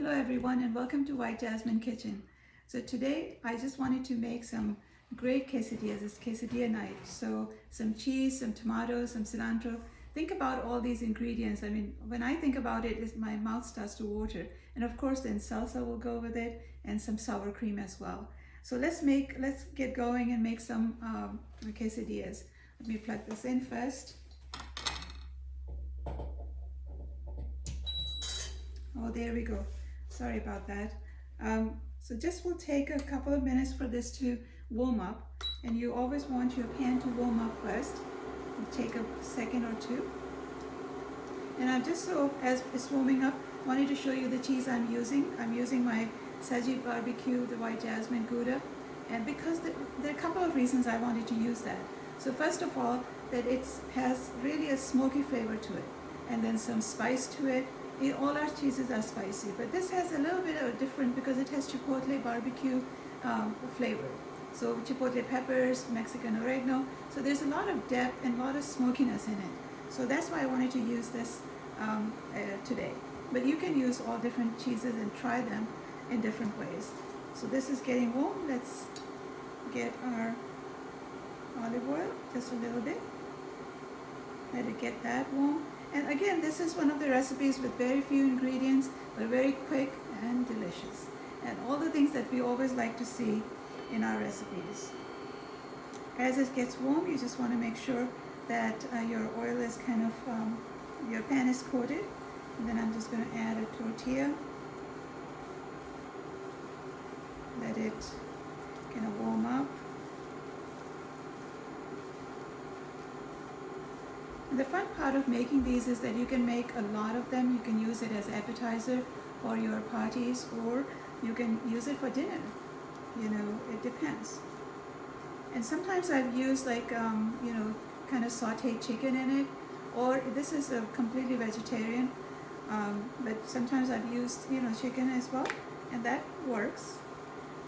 Hello everyone and welcome to White Jasmine Kitchen. So today I just wanted to make some great quesadillas. It's quesadilla night. So some cheese, some tomatoes, some cilantro. Think about all these ingredients. I mean, when I think about it, my mouth starts to water. And of course then salsa will go with it and some sour cream as well. So let's get going and make some quesadillas. Let me plug this in first. Oh, there we go. Sorry about that. So just will take a couple of minutes for this to warm up, and you always want your pan to warm up first. It'll take a second or two. And I'm just as it's warming up, wanted to show you the cheese I'm using. I'm using my Sajid Barbecue, the White Jasmine Gouda, and because there are a couple of reasons I wanted to use that. So first of all, that it has really a smoky flavor to it, and then some spice to it. All our cheeses are spicy, but this has a little bit of different because it has chipotle barbecue flavor. So chipotle peppers, Mexican oregano. So there's a lot of depth and a lot of smokiness in it. So that's why I wanted to use this today. But you can use all different cheeses and try them in different ways. So this is getting warm. Let's get our olive oil just a little bit. Let it get that warm. And again, this is one of the recipes with very few ingredients, but very quick and delicious. And all the things that we always like to see in our recipes. As it gets warm, you just want to make sure that your oil is kind of, your pan is coated. And then I'm just going to add a tortilla. Let it kind of warm up. The fun part of making these is that you can make a lot of them. You can use it as appetizer for your parties, or you can use it for dinner. You know, it depends. And sometimes I've used like, kind of sauteed chicken in it, or this is a completely vegetarian, but sometimes I've used, chicken as well, and that works.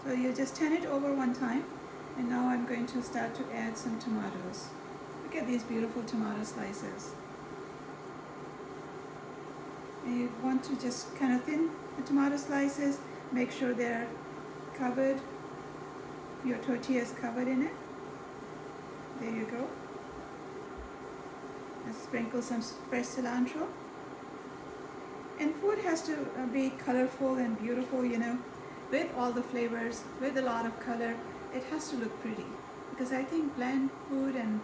So you just turn it over one time, and now I'm going to start to add some tomatoes. Look at these beautiful tomato slices. And you want to just kind of thin the tomato slices, make sure they're covered, your tortilla is covered in it. There you go. And sprinkle some fresh cilantro. And food has to be colorful and beautiful, with all the flavors, with a lot of color. It has to look pretty. Because I think bland food and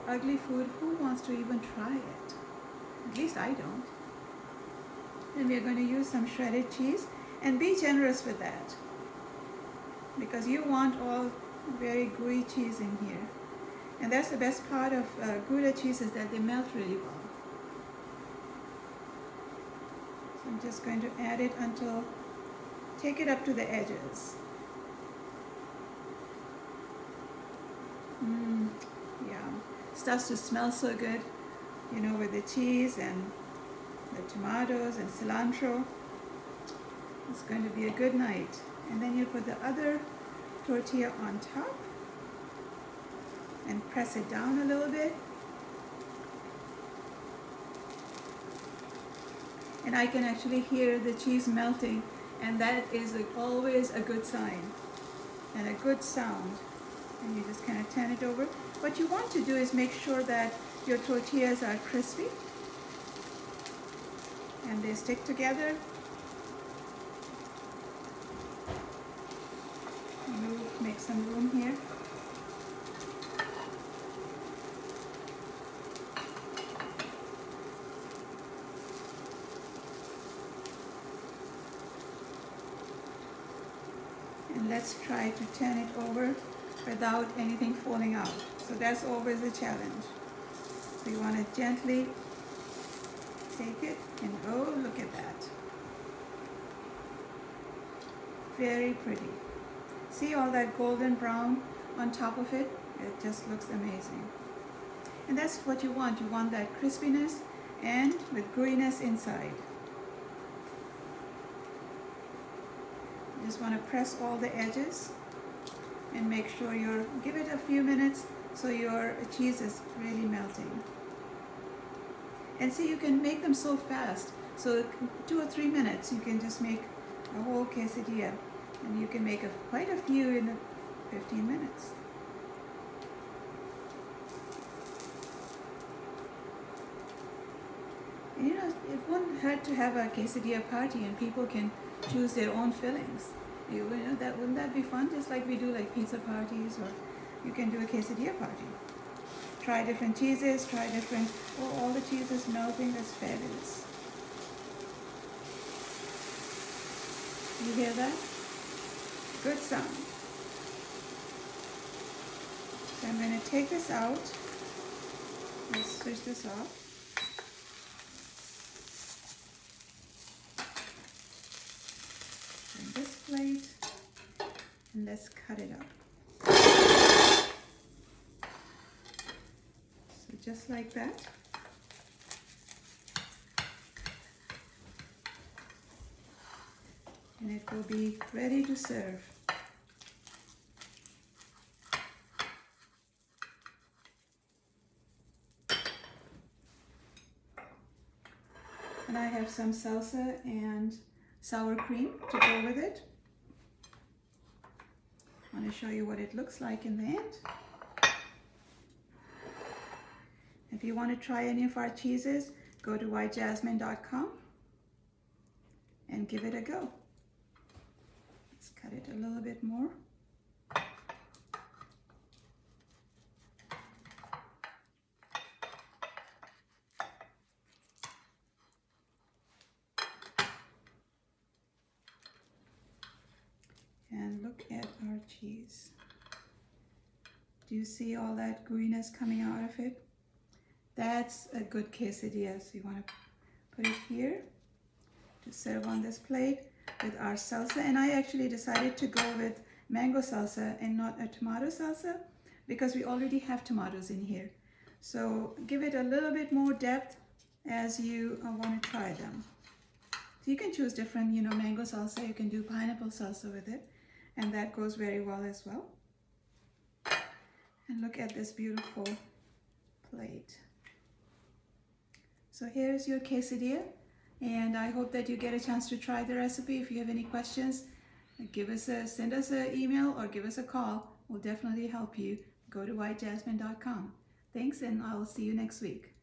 ugly food, who wants to even try it? At least I don't. And we're going to use some shredded cheese, and be generous with that, because you want all very gooey cheese in here. And that's the best part of Gouda cheese, is that they melt really well. So I'm just going to add it until, take it up to the edges. Yeah, starts to smell so good, with the cheese and the tomatoes and cilantro. It's going to be a good night. And then you put the other tortilla on top and press it down a little bit. And I can actually hear the cheese melting, and that is always a good sign and a good sound. And you just kind of turn it over. What you want to do is make sure that your tortillas are crispy and they stick together. Make some room here. And let's try to turn it over without anything falling out. So that's always a challenge. So you want to gently take it, and oh, look at that. Very pretty. See all that golden brown on top of it? It just looks amazing. And that's what you want. You want that crispiness and with gooiness inside. You just want to press all the edges and make sure give it a few minutes so your cheese is really melting. And see, you can make them so fast. So 2 or 3 minutes, you can just make a whole quesadilla, and you can make quite a few in 15 minutes. And it wouldn't hurt to have a quesadilla party, and people can choose their own fillings. Wouldn't that be fun? Just like we do like pizza parties, or you can do a quesadilla party. Try different cheeses, all the cheese is melting, that's fabulous. You hear that? Good sound. So I'm going to take this out. Let's switch this off. And this plate, and let's cut it up. So just like that. And it will be ready to serve. And I have some salsa and sour cream to go with it. I want to show you what it looks like in the end. If you want to try any of our cheeses, go to whitejasmine.com and give it a go. Let's cut it a little bit more. And look at our cheese. Do you see all that gooiness coming out of it? That's a good quesadilla. So you want to put it here to serve on this plate with our salsa. And I actually decided to go with mango salsa and not a tomato salsa because we already have tomatoes in here. So give it a little bit more depth as you want to try them. So you can choose different, mango salsa. You can do pineapple salsa with it, and that goes very well as well. And look at this beautiful plate. So here's your quesadilla, and I hope that you get a chance to try the recipe. If you have any questions, send us an email or give us a call. We'll definitely help you. Go to whitejasmine.com. Thanks, and I'll see you next week.